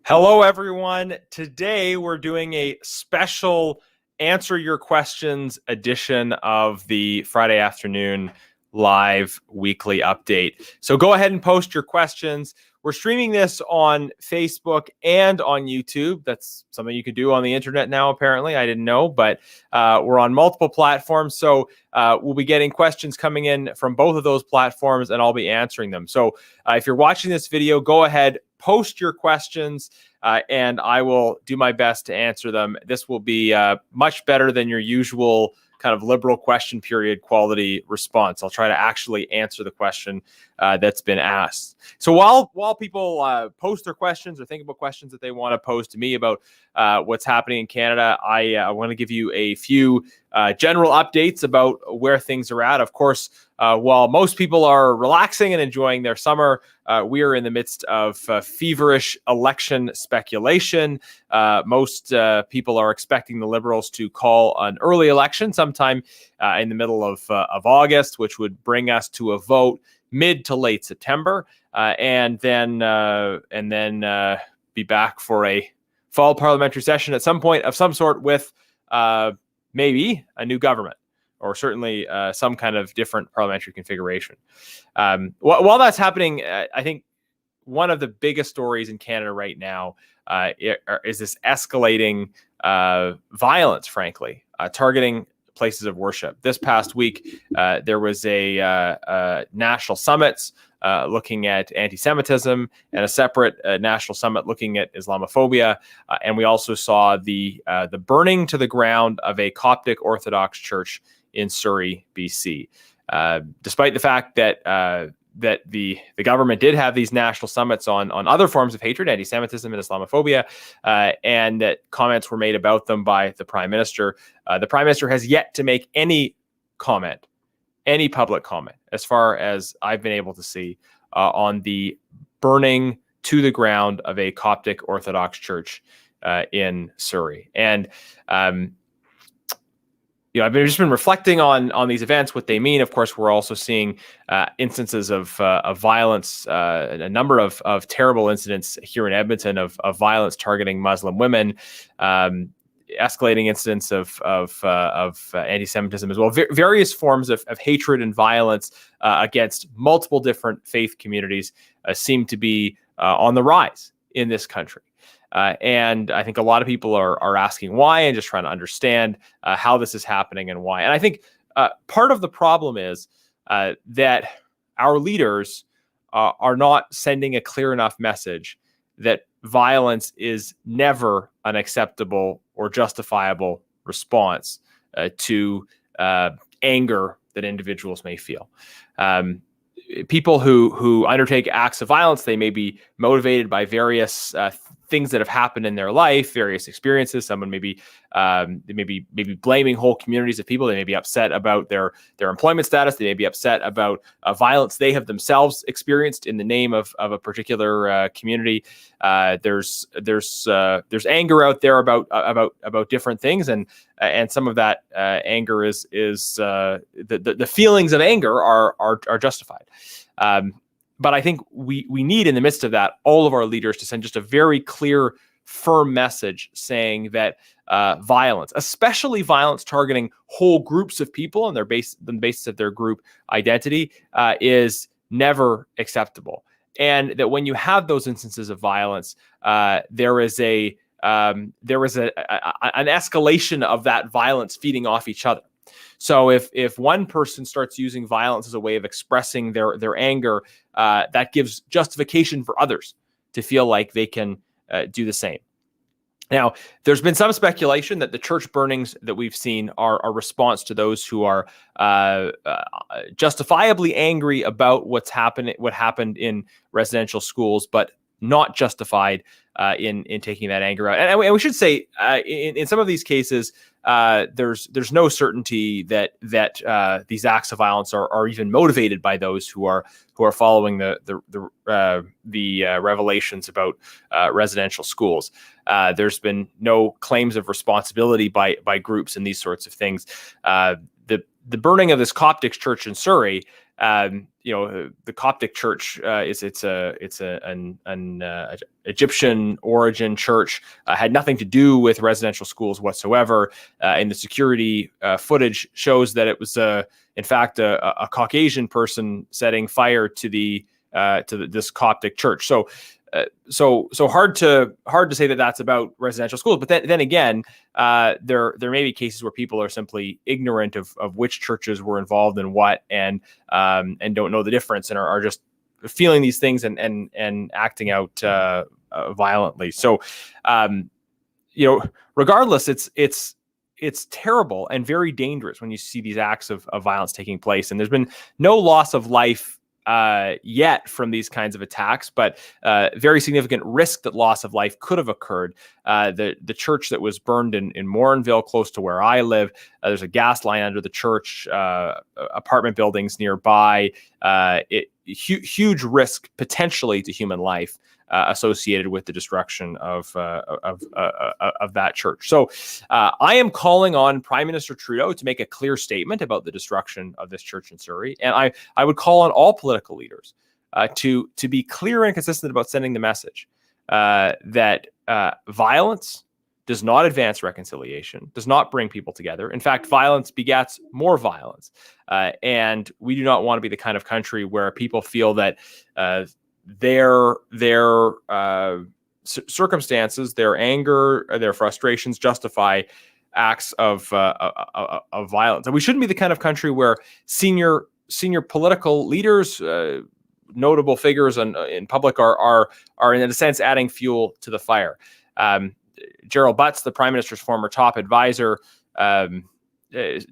Hello, everyone. Today, we're doing a special Answer Your Questions edition of the Friday afternoon live weekly update. So go ahead and post your questions. We're streaming this on Facebook and on YouTube. That's something you can do on the internet now, apparently. I didn't know, but we're on multiple platforms. So we'll be getting questions coming in from both of those platforms, and I'll be answering them. So if you're watching this video, go ahead, post your questions, and I will do my best to answer them. This will be much better than your usual kind of liberal question period quality response. I'll try to actually answer the question that's been asked. So while people post their questions or think about questions that they want to pose to me about what's happening in Canada, I want to give you a few general updates about where things are at. Of course, while most people are relaxing and enjoying their summer, we are in the midst of feverish election speculation. Most people are expecting the Liberals to call an early election sometime in the middle of August, which would bring us to a vote mid to late September, and then be back for a fall parliamentary session at some point of some sort with maybe a new government, or certainly some kind of different parliamentary configuration. While that's happening, I think one of the biggest stories in Canada right now is this escalating violence, frankly, targeting places of worship. This past week, there was a national summit looking at anti-Semitism, and a separate national summit looking at Islamophobia. And we also saw the burning to the ground of a Coptic Orthodox church in Surrey, BC. Despite the fact that the government did have these national summits on other forms of hatred, anti-Semitism and Islamophobia, and that comments were made about them by the Prime Minister. The Prime Minister has yet to make any comment, any public comment, as far as I've been able to see, on the burning to the ground of a Coptic Orthodox church in Surrey. And I've just been reflecting on these events, what they mean. Of course, we're also seeing instances of violence, a number of terrible incidents here in Edmonton of violence targeting Muslim women, escalating incidents of anti-Semitism as well. Various forms of hatred and violence against multiple different faith communities seem to be on the rise in this country. And I think a lot of people are asking why, and just trying to understand how this is happening and why. And I think part of the problem is that our leaders are not sending a clear enough message that violence is never an acceptable or justifiable response to anger that individuals may feel. People who undertake acts of violence, they may be motivated by various things that have happened in their life, various experiences. Someone may be blaming whole communities of people. They may be upset about their employment status. They may be upset about violence they have themselves experienced in the name of a particular community. There's anger out there about different things, and some of that anger is the feelings of anger are justified. But I think we need, in the midst of that, all of our leaders to send just a very clear, firm message saying that violence, especially violence targeting whole groups of people on the basis of their group identity, is never acceptable. And that when you have those instances of violence, there is an escalation of that violence feeding off each other. So if one person starts using violence as a way of expressing their anger, that gives justification for others to feel like they can do the same. Now, there's been some speculation that the church burnings that we've seen are a response to those who are justifiably angry about what happened in residential schools, but not justified in taking that anger out. And we should say, in some of these cases, there's no certainty that these acts of violence are even motivated by those who are following the revelations about residential schools. There's been no claims of responsibility by groups and these sorts of things. The burning of this Coptic church in Surrey, the Coptic Church it's an Egyptian origin church, had nothing to do with residential schools whatsoever, and the security footage shows that it was in fact a Caucasian person setting fire to this Coptic church. So hard to say that that's about residential schools. But then again, there may be cases where people are simply ignorant of which churches were involved in what, and don't know the difference, and are just feeling these things and acting out violently. So, regardless, it's terrible and very dangerous when you see these acts of violence taking place. And there's been no loss of life yet from these kinds of attacks, but very significant risk that loss of life could have occurred. The church that was burned in Morinville, close to where I live, there's a gas line under the church, apartment buildings nearby. Huge risk potentially to human life associated with the destruction of that church. So I am calling on Prime Minister Trudeau to make a clear statement about the destruction of this church in Surrey. And I would call on all political leaders to be clear and consistent about sending the message that violence does not advance reconciliation, does not bring people together. In fact, violence begets more violence. And we do not want to be the kind of country where people feel that their circumstances, their anger, their frustrations justify acts of violence. And we shouldn't be the kind of country where senior political leaders, notable figures in public, are in a sense adding fuel to the fire. Gerald Butts, the Prime Minister's former top advisor,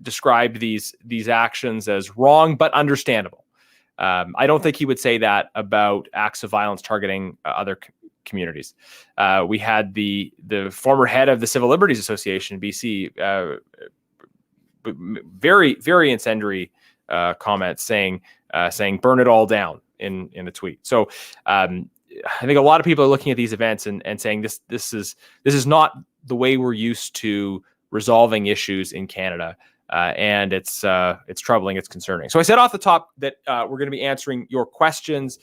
described these actions as wrong but understandable. I don't think he would say that about acts of violence targeting other communities. We had the former head of the Civil Liberties Association in BC, very, very incendiary comments saying burn it all down in a tweet. So I think a lot of people are looking at these events and saying this is not the way we're used to resolving issues in Canada. And it's troubling, it's concerning. So I said off the top that we're going to be answering your questions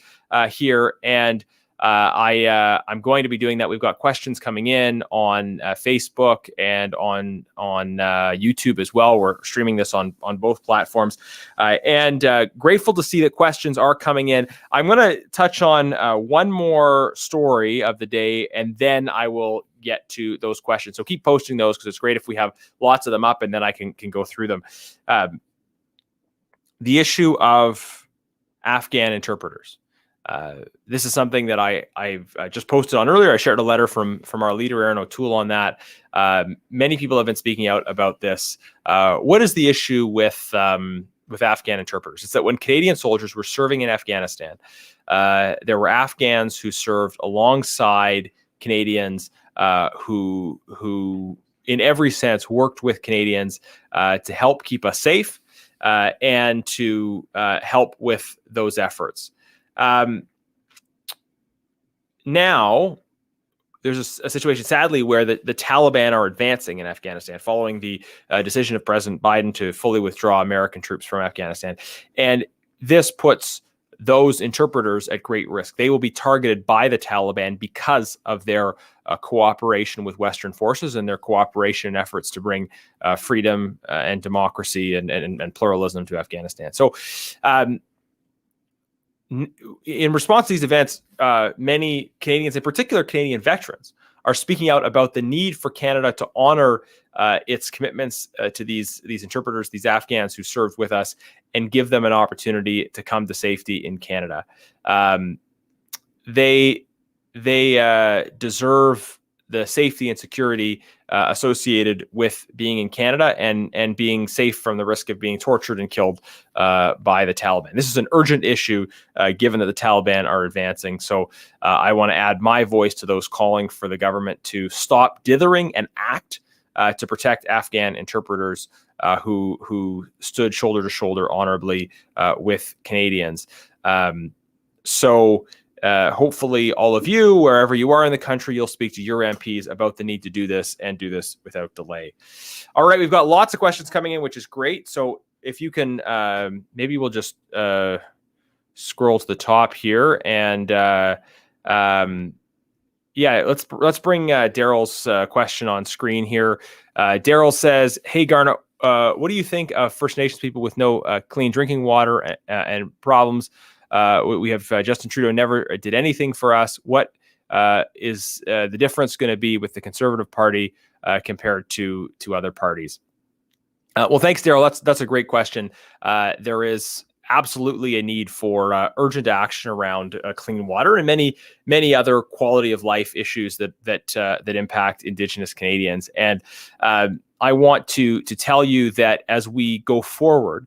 here, and I'm going to be doing that. We've got questions coming in on Facebook and on YouTube as well. We're streaming this on both platforms, and grateful to see that questions are coming in. I'm going to touch on one more story of the day, and then I will get to those questions. So keep posting those, because it's great if we have lots of them up, and then I can go through them. The issue of Afghan interpreters. This is something that I've just posted on earlier. I shared a letter from our leader, Aaron O'Toole, on that. Many people have been speaking out about this. What is the issue with Afghan interpreters? It's that when Canadian soldiers were serving in Afghanistan, there were Afghans who served alongside Canadians who in every sense worked with Canadians to help keep us safe and to help with those efforts. Now, there's a situation, sadly, where the Taliban are advancing in Afghanistan following the decision of President Biden to fully withdraw American troops from Afghanistan. And this puts those interpreters at great risk. They will be targeted by the Taliban because of their cooperation with Western forces and their cooperation in efforts to bring freedom and democracy and pluralism to Afghanistan. So, in response to these events, many Canadians, in particular Canadian veterans, are speaking out about the need for Canada to honor its commitments to these interpreters, these Afghans who served with us, and give them an opportunity to come to safety in Canada. They deserve the safety and security associated with being in Canada and being safe from the risk of being tortured and killed by the Taliban. This is an urgent issue given that the Taliban are advancing. So I want to add my voice to those calling for the government to stop dithering and act to protect Afghan interpreters who stood shoulder to shoulder honorably with Canadians. Hopefully all of you, wherever you are in the country, you'll speak to your MPs about the need to do this and do this without delay. All right, we've got lots of questions coming in, which is great. So if you can, maybe we'll just scroll to the top here, and yeah, let's bring Daryl's question on screen here. Daryl says, "Hey Garnet, what do you think of First Nations people with no clean drinking water and problems? We have Justin Trudeau never did anything for us. What is the difference going to be with the Conservative Party compared to other parties?" Well, thanks, Daryl. That's a great question. There is absolutely a need for urgent action around clean water and many other quality of life issues that impact Indigenous Canadians. And I want to tell you that as we go forward,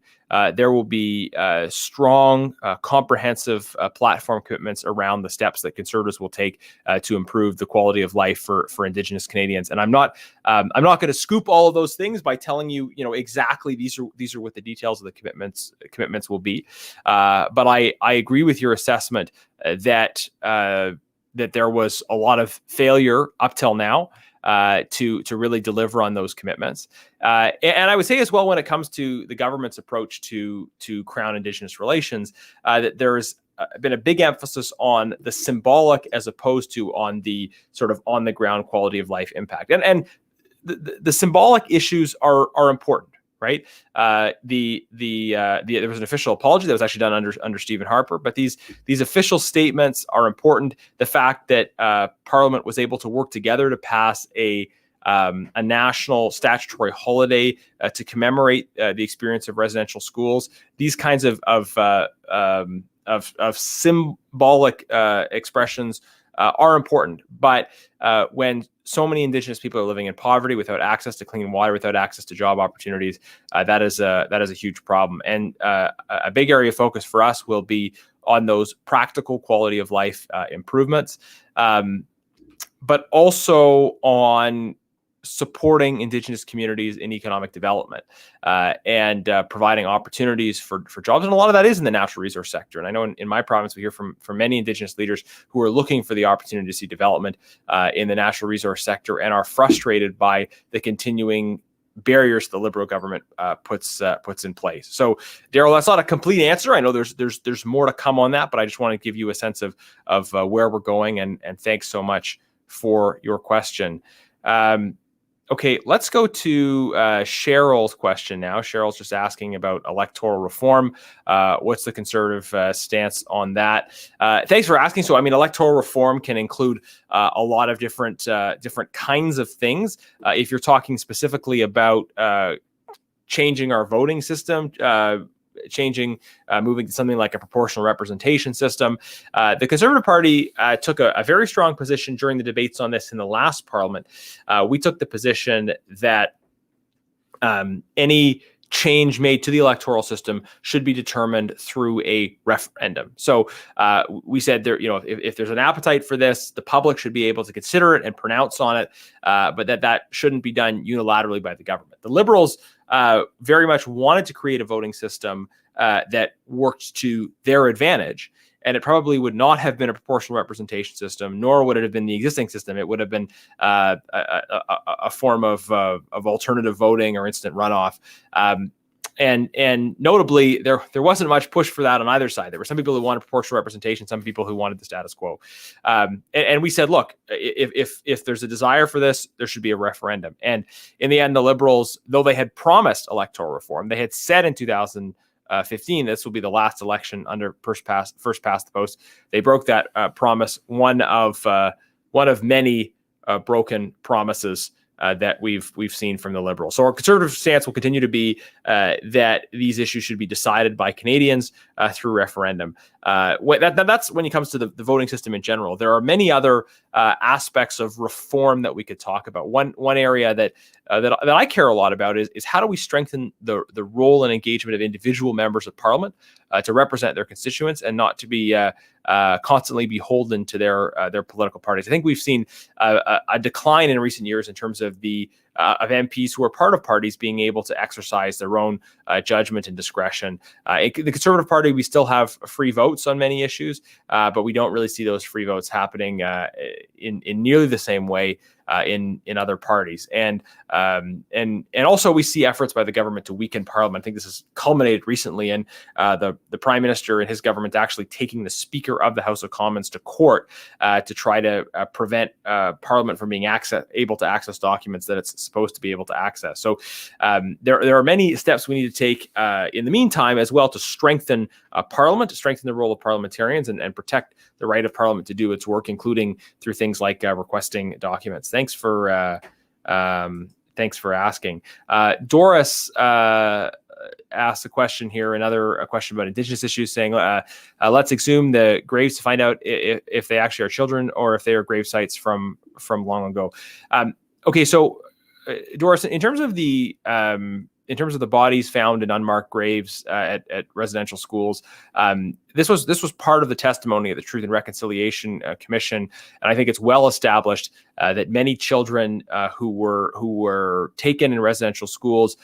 there will be strong, comprehensive platform commitments around the steps that Conservatives will take to improve the quality of life for Indigenous Canadians. And I'm not going to scoop all of those things by telling you, exactly these are what the details of the commitments will be. But I agree with your assessment that there was a lot of failure up till now to really deliver on those commitments. And I would say as well, when it comes to the government's approach to Crown Indigenous relations, that there's been a big emphasis on the symbolic as opposed to on the sort of on the ground quality of life impact. And the symbolic issues are important. Right. There was an official apology that was actually done under Stephen Harper, but these official statements are important. The fact that Parliament was able to work together to pass a national statutory holiday to commemorate the experience of residential schools. These kinds of symbolic expressions are important, but when so many Indigenous people are living in poverty without access to clean water, without access to job opportunities, that is a huge problem. And a big area of focus for us will be on those practical quality of life improvements, but also on supporting Indigenous communities in economic development and providing opportunities for jobs. And a lot of that is in the natural resource sector. And I know in my province, we hear from many Indigenous leaders who are looking for the opportunity to see development in the natural resource sector and are frustrated by the continuing barriers the Liberal government puts in place. So, Daryl, that's not a complete answer. I know there's more to come on that, but I just want to give you a sense of where we're going. And thanks so much for your question. Okay, let's go to Cheryl's question now. Cheryl's just asking about electoral reform. What's the Conservative stance on that? Thanks for asking. So, I mean, electoral reform can include a lot of different kinds of things. If you're talking specifically about changing our voting system, moving to something like a proportional representation system. The Conservative Party took a very strong position during the debates on this in the last Parliament. We took the position that any change made to the electoral system should be determined through a referendum. So we said if there's an appetite for this, the public should be able to consider it and pronounce on it, but that shouldn't be done unilaterally by the government. The Liberals very much wanted to create a voting system that worked to their advantage. And it probably would not have been a proportional representation system, nor would it have been the existing system. It would have been a form of alternative voting or instant runoff. And notably, there wasn't much push for that on either side. There were some people who wanted proportional representation, some people who wanted the status quo. And we said, look, if there's a desire for this, there should be a referendum. And in the end, the Liberals, though they had promised electoral reform, they had said in 2015 this will be the last election under first past the post. They broke that promise. One of many broken promises that we've seen from the Liberals. So our Conservative stance will continue to be that these issues should be decided by Canadians through referendum. That's when it comes to the voting system in general. There are many other aspects of reform that we could talk about. One area that I care a lot about is how do we strengthen the role and engagement of individual members of Parliament to represent their constituents and not to be constantly beholden to their political parties. I think we've seen a decline in recent years in terms of the of MPs who are part of parties being able to exercise their own judgment and discretion. The Conservative Party, we still have free votes on many issues, but we don't really see those free votes happening in nearly the same way in other parties. And also we see efforts by the government to weaken Parliament. I think this has culminated recently in the Prime Minister and his government actually taking the Speaker of the House of Commons to court to try to prevent Parliament from being able to access documents that it's supposed to be able to access. So there are many steps we need to take in the meantime as well to strengthen Parliament, to strengthen the role of parliamentarians and protect the right of Parliament to do its work, including through things like requesting documents. Thanks for asking. Doris asked a question here, a question about Indigenous issues, saying, let's exhume the graves to find out if they actually are children or if they are grave sites from long ago. Okay, so Doris, in terms of the bodies found in unmarked graves at residential schools, this was part of the testimony of the Truth and Reconciliation Commission, and I think it's well established that many children who were taken in residential schools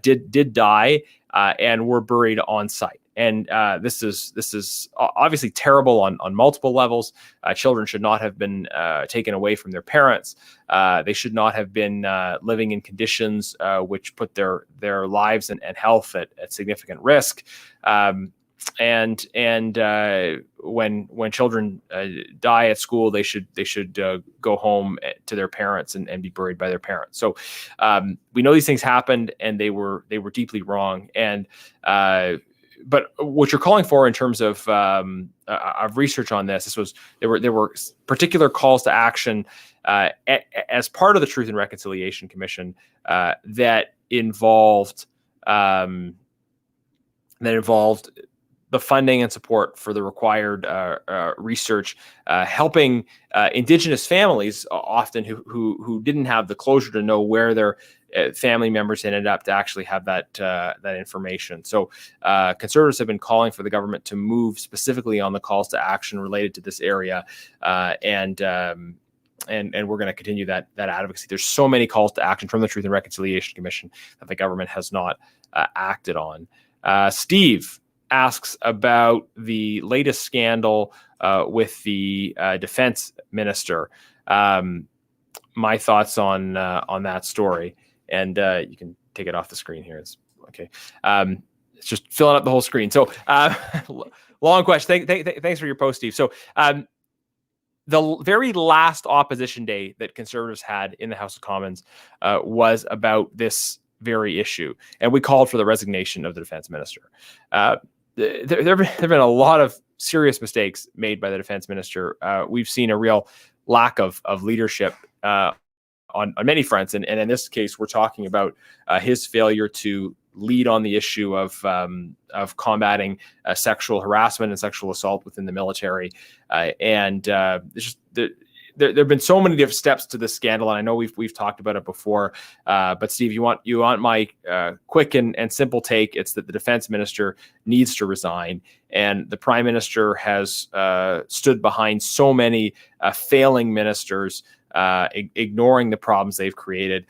did die and were buried on site. And this is obviously terrible on multiple levels. Children should not have been taken away from their parents. They should not have been living in conditions which put their lives and health at significant risk. When children die at school, they should go home to their parents and be buried by their parents. So we know these things happened, and they were deeply wrong. And but what you're calling for in terms of research on this, there were particular calls to action as part of the Truth and Reconciliation Commission that involved the funding and support for the required research, helping Indigenous families often who didn't have the closure to know where their family members ended up to actually have that information. So Conservatives have been calling for the government to move specifically on the calls to action related to this area, and we're going to continue that advocacy. There's so many calls to action from the Truth and Reconciliation Commission that the government has not acted on. Steve asks about the latest scandal with the defense minister. My thoughts on that story, and you can take it off the screen here. It's okay. It's just filling up the whole screen. So long question. Thanks for your post, Steve. So the very last opposition day that Conservatives had in the House of Commons was about this very issue, and we called for the resignation of the defense minister. There have been a lot of serious mistakes made by the defense minister. We've seen a real lack of leadership on many fronts, and in this case, we're talking about his failure to lead on the issue of combating sexual harassment and sexual assault within the military, there have been so many different steps to this scandal, and I know we've talked about it before. But Steve, you want my quick and simple take? It's that the defense minister needs to resign, and the prime minister has stood behind so many failing ministers, ignoring the problems they've created.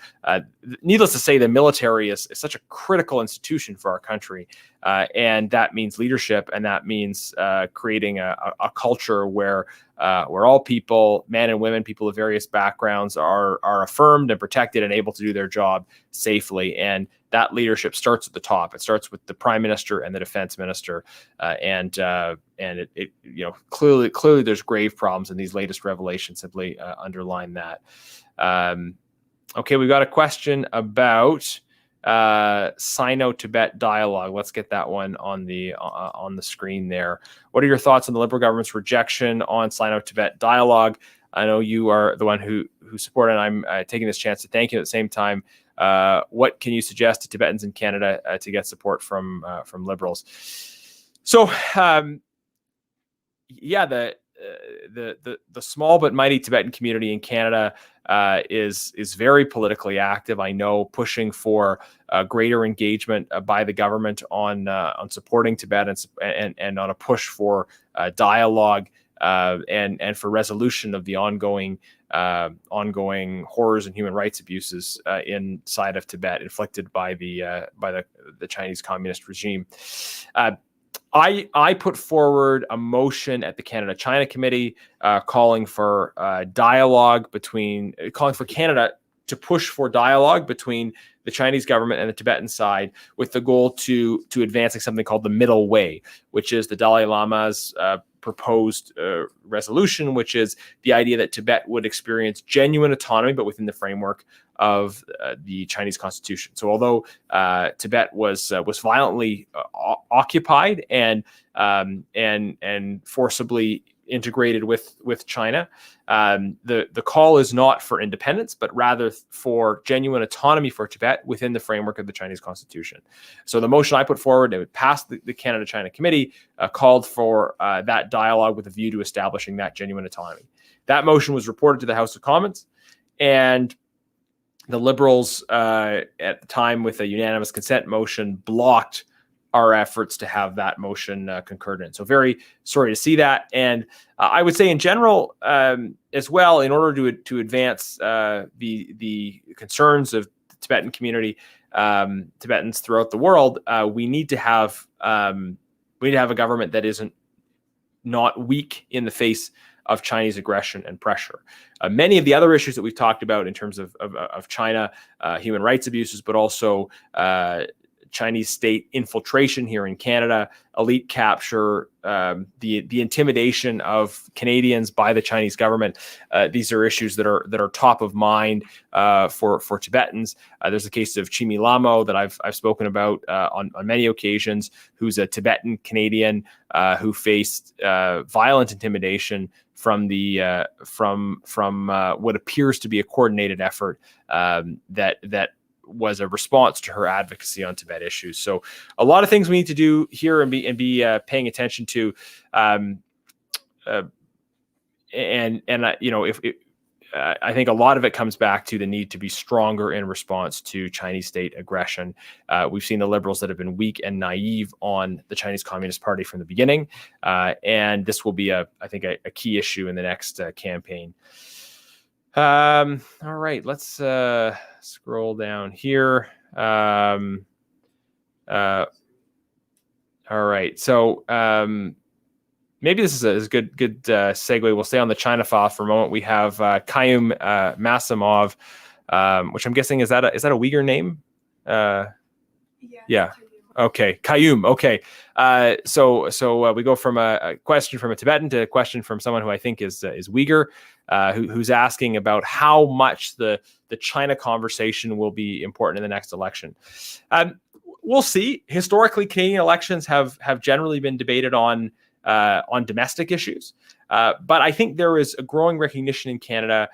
Needless to say, the military is such a critical institution for our country, and that means leadership, and that means creating a culture where all people, men and women, people of various backgrounds, are affirmed and protected and able to do their job safely. And that leadership starts at the top. It starts with the prime minister and the defense minister, and it clearly there's grave problems, and these latest revelations simply underline that. Okay, we've got a question about Sino-Tibet dialogue. Let's get that one on the screen there. What are your thoughts on the Liberal government's rejection on Sino-Tibet dialogue? I know you are the one who support it, and I'm taking this chance to thank you at the same time. What can you suggest to Tibetans in Canada to get support from Liberals? So, the small but mighty Tibetan community in Canada is very politically active. I know, pushing for greater engagement by the government on supporting Tibet and on a push for dialogue and for resolution of the ongoing ongoing horrors and human rights abuses inside of Tibet inflicted by the Chinese Communist regime. I put forward a motion at the Canada-China Committee calling for calling for Canada to push for dialogue between the Chinese government and the Tibetan side, with the goal to advancing something called the middle way, which is the Dalai Lama's proposed resolution, which is the idea that Tibet would experience genuine autonomy, but within the framework of the Chinese constitution. So although Tibet was violently occupied and forcibly integrated with China, the call is not for independence, but rather for genuine autonomy for Tibet within the framework of the Chinese constitution. So the motion I put forward, it passed the Canada-China Committee, called for that dialogue with a view to establishing that genuine autonomy. That motion was reported to the House of Commons, and the Liberals at the time, with a unanimous consent motion, blocked our efforts to have that motion concurred in. So very sorry to see that. And I would say in general as well, in order to advance the concerns of the Tibetan community, Tibetans throughout the world, we need to have a government that isn't not weak in the face of Chinese aggression and pressure. Many of the other issues that we've talked about in terms of China, human rights abuses, but also Chinese state infiltration here in Canada, elite capture, the intimidation of Canadians by the Chinese government. These are issues that are top of mind for Tibetans. There's the case of Chimi Lamo that I've spoken about on many occasions, who's a Tibetan Canadian who faced violent intimidation from what appears to be a coordinated effort that was a response to her advocacy on Tibet issues. So a lot of things we need to do here and be paying attention to. I think a lot of it comes back to the need to be stronger in response to Chinese state aggression. We've seen the Liberals that have been weak and naive on the Chinese Communist Party from the beginning. And this will be, I think, a key issue in the next campaign. All right, let's scroll down here. All right, so maybe this is a good segue. We'll stay on the China file for a moment. We have Qayyum Masimov, which I'm guessing is that a Uyghur name? Yeah. Okay, Qayyum. Okay, so we go from a question from a Tibetan to a question from someone who I think is Uyghur, who's asking about how much the China conversation will be important in the next election. We'll see. Historically, Canadian elections have generally been debated on domestic issues, but I think there is a growing recognition in Canada.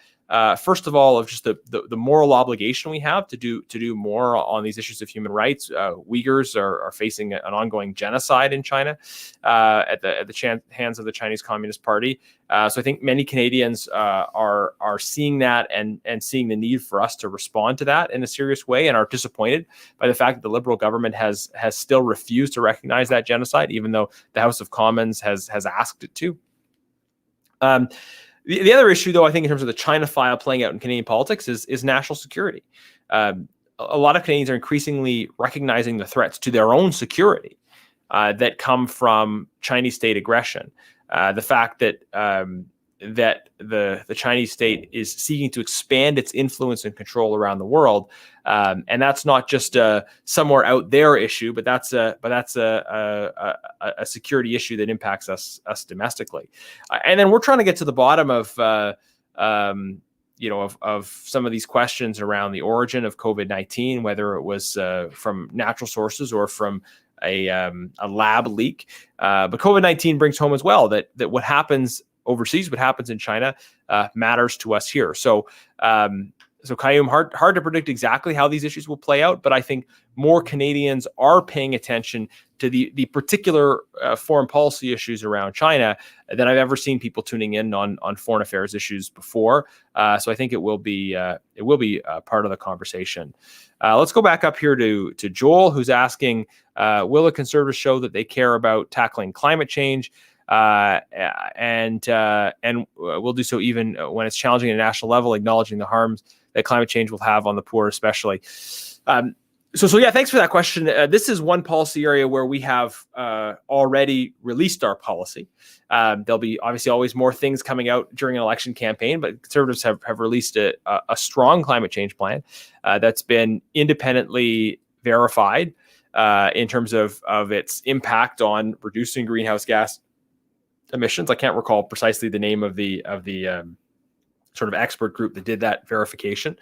First of all, of just the moral obligation we have to do more on these issues of human rights. Uyghurs are facing an ongoing genocide in China at the hands of the Chinese Communist Party. So I think many Canadians are seeing that and seeing the need for us to respond to that in a serious way, and are disappointed by the fact that the Liberal government has still refused to recognize that genocide, even though the House of Commons has asked it to. The other issue, though, I think in terms of the China file playing out in Canadian politics is national security. A lot of Canadians are increasingly recognizing the threats to their own security that come from Chinese state aggression. The fact that the Chinese state is seeking to expand its influence and control around the world, and that's not just a somewhere out there issue, but that's a security issue that impacts us domestically. And then we're trying to get to the bottom of some of these questions around the origin of COVID-19, whether it was from natural sources or from a lab leak. But COVID-19 brings home as well that what happens overseas, what happens in China, matters to us here. So Qayyum, hard to predict exactly how these issues will play out, but I think more Canadians are paying attention to the particular foreign policy issues around China than I've ever seen people tuning in on foreign affairs issues before. So I think it will be part of the conversation. Let's go back up here to Joel, who's asking, will the Conservatives show that they care about tackling climate change? and we'll do so even when it's challenging at a national level, acknowledging the harms that climate change will have on the poor, especially. So yeah, thanks for that question. This is one policy area where we have already released our policy. There'll be obviously always more things coming out during an election campaign, but Conservatives have released a strong climate change plan that's been independently verified in terms of its impact on reducing greenhouse gas emissions. I can't recall precisely the name of the sort of expert group that did that verification.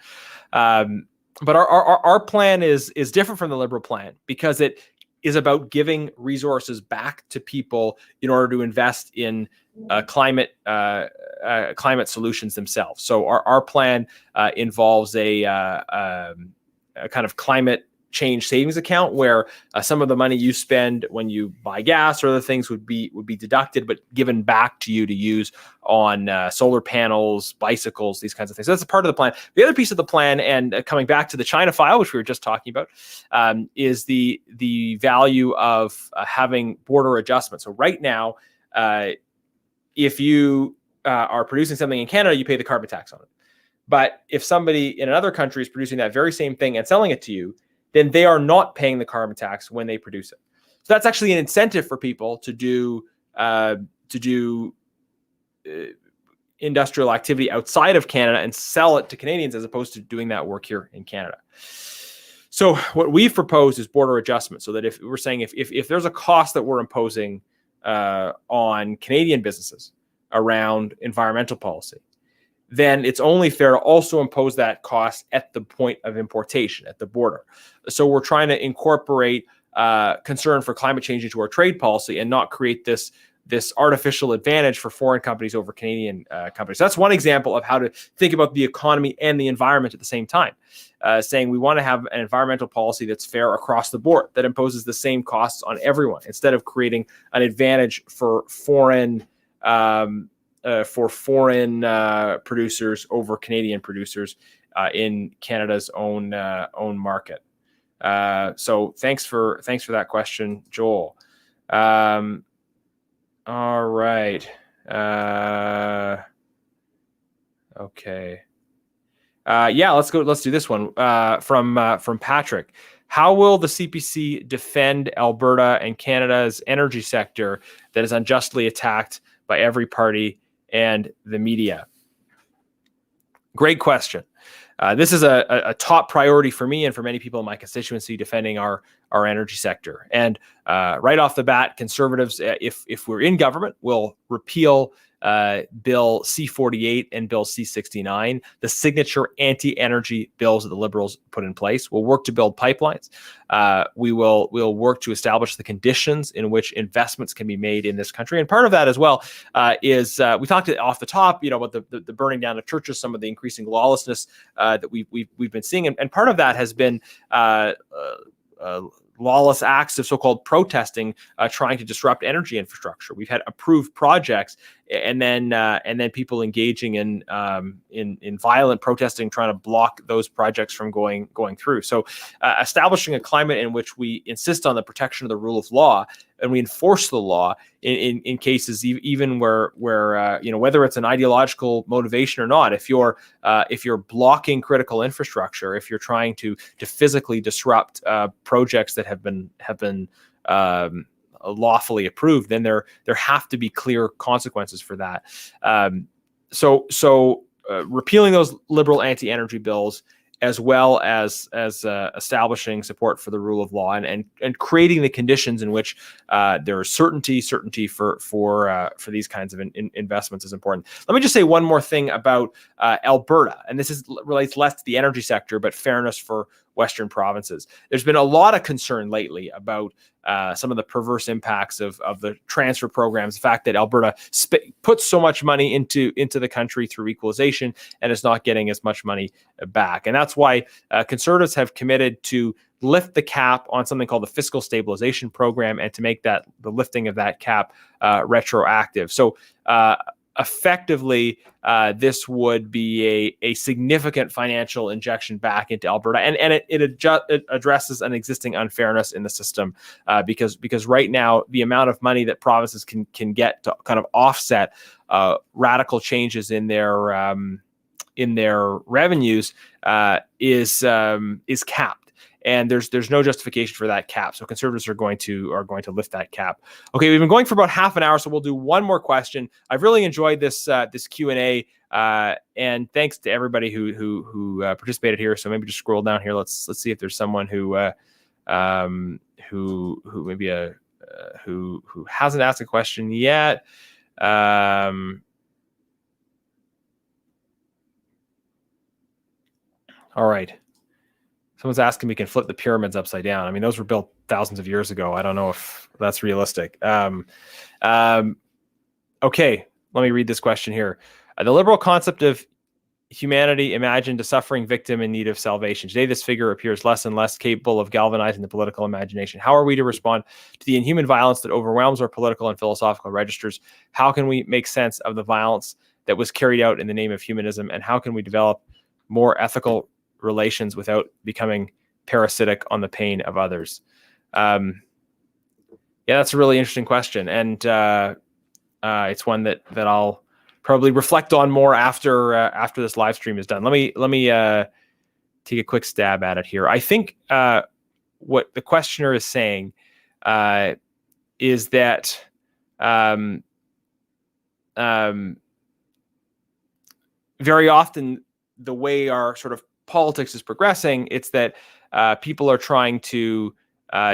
But our plan is different from the Liberal plan because it is about giving resources back to people in order to invest in climate solutions themselves. So our plan involves a kind of climate change savings account where some of the money you spend when you buy gas or other things would be deducted but given back to you to use on solar panels, bicycles, these kinds of things. So that's a part of the plan. The other piece of the plan, and coming back to the China file, which we were just talking about, is the value of having border adjustments. So right now, if you are producing something in Canada, you pay the carbon tax on it. But if somebody in another country is producing that very same thing and selling it to you, then they are not paying the carbon tax when they produce it. So that's actually an incentive for people to do industrial activity outside of Canada and sell it to Canadians as opposed to doing that work here in Canada. So what we've proposed is border adjustment, so that if we're saying if there's a cost that we're imposing on Canadian businesses around environmental policy, then it's only fair to also impose that cost at the point of importation, at the border. So we're trying to incorporate concern for climate change into our trade policy and not create this artificial advantage for foreign companies over Canadian companies. So that's one example of how to think about the economy and the environment at the same time, saying we want to have an environmental policy that's fair across the board, that imposes the same costs on everyone, instead of creating an advantage for foreign producers over Canadian producers in Canada's own market. So thanks for that question, Joel. All right. Okay. Yeah, let's go. Let's do this one from Patrick. How will the CPC defend Alberta and Canada's energy sector that is unjustly attacked by every party and the media? Great question. This is a top priority for me and for many people in my constituency, defending our energy sector. And right off the bat, Conservatives, if we're in government, will repeal Bill C-48 and Bill C-69, the signature anti-energy bills that the Liberals put in place. We'll work to build pipelines. We'll work to establish the conditions in which investments can be made in this country. And part of that as well is we talked off the top, about the burning down of churches, some of the increasing lawlessness that we've been seeing, and part of that has been lawless acts of so-called protesting, trying to disrupt energy infrastructure. We've had approved projects, and then people engaging in violent protesting, trying to block those projects from going through. So, establishing a climate in which we insist on the protection of the rule of law and we enforce the law in cases even where whether it's an ideological motivation or not. If you're blocking critical infrastructure, if you're trying to physically disrupt projects that have been lawfully approved, then there have to be clear consequences for that. So repealing those Liberal anti-energy bills, as well as establishing support for the rule of law and creating the conditions in which there is certainty for these kinds of investments is important. Let me just say one more thing about Alberta, and this relates less to the energy sector, but fairness for Western provinces. There's been a lot of concern lately about some of the perverse impacts of the transfer programs, the fact that Alberta puts so much money into the country through equalization and is not getting as much money back. And that's why Conservatives have committed to lift the cap on something called the Fiscal Stabilization Program and to make the lifting of that cap retroactive. So effectively, this would be a significant financial injection back into Alberta, and it addresses an existing unfairness in the system, because right now the amount of money that provinces can get to kind of offset radical changes in their revenues is capped. And there's no justification for that cap. So Conservatives are going to lift that cap. Okay, we've been going for about half an hour, so we'll do one more question. I've really enjoyed this Q&A, and thanks to everybody who participated here. So maybe just scroll down here. Let's see if there's someone who maybe who hasn't asked a question yet. All right. Someone's asking me can flip the pyramids upside down. I mean, those were built thousands of years ago. I don't know if that's realistic. Okay, let me read this question here. The liberal concept of humanity imagined a suffering victim in need of salvation. Today, this figure appears less and less capable of galvanizing the political imagination. How are we to respond to the inhuman violence that overwhelms our political and philosophical registers? How can we make sense of the violence that was carried out in the name of humanism? And how can we develop more ethical relations without becoming parasitic on the pain of others? Yeah, that's a really interesting question, and it's one that I'll probably reflect on more after this live stream is done. Let me take a quick stab at it here. I think what the questioner is saying is that very often the way our sort of politics is progressing, it's that people are trying to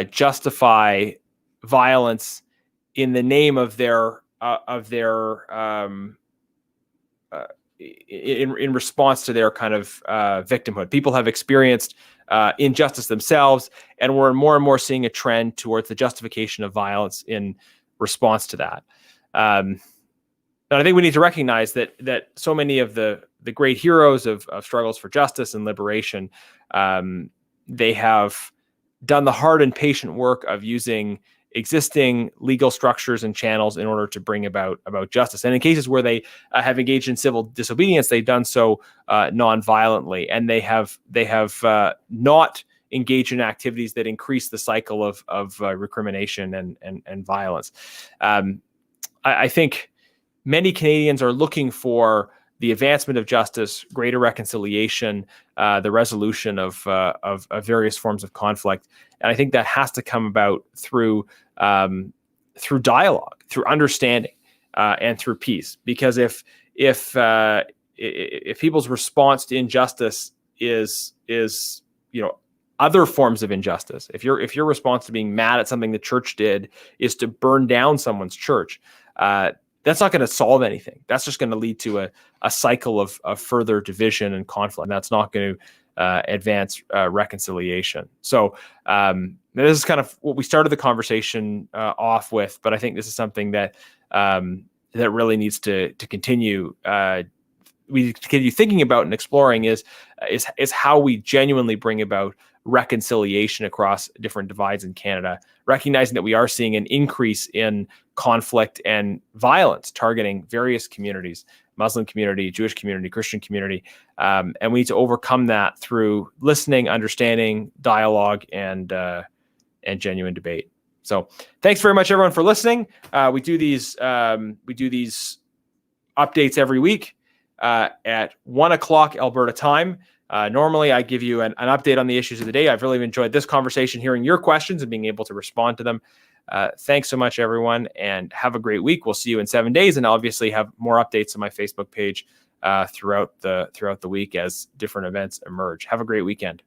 justify violence in the name of their in response to their kind of victimhood. People have experienced injustice themselves, and we're more and more seeing a trend towards the justification of violence in response to that. And I think we need to recognize that so many of the great heroes of struggles for justice and liberation, they have done the hard and patient work of using existing legal structures and channels in order to bring about justice. And in cases where they have engaged in civil disobedience, they've done so non-violently, and they have not engaged in activities that increase the cycle of recrimination and violence. I think many Canadians are looking for the advancement of justice, greater reconciliation, the resolution of various forms of conflict, and I think that has to come about through dialogue, through understanding, and through peace. Because if people's response to injustice is other forms of injustice, if your response to being mad at something the church did is to burn down someone's church, that's not going to solve anything. That's just going to lead to a cycle of further division and conflict. And that's not going to advance reconciliation. So this is kind of what we started the conversation off with, but I think this is something that really needs to continue. We continue thinking about and exploring is how we genuinely bring about reconciliation across different divides in Canada, recognizing that we are seeing an increase in conflict and violence targeting various communities, Muslim community, Jewish community, Christian community, and we need to overcome that through listening, understanding, dialogue, and genuine debate. So thanks very much, everyone, for listening. We do these updates every week at 1:00 Alberta time. Normally, I give you an update on the issues of the day. I've really enjoyed this conversation, hearing your questions and being able to respond to them. Thanks so much, everyone, and have a great week. We'll see you in 7 days, and I'll obviously have more updates on my Facebook page throughout the week as different events emerge. Have a great weekend.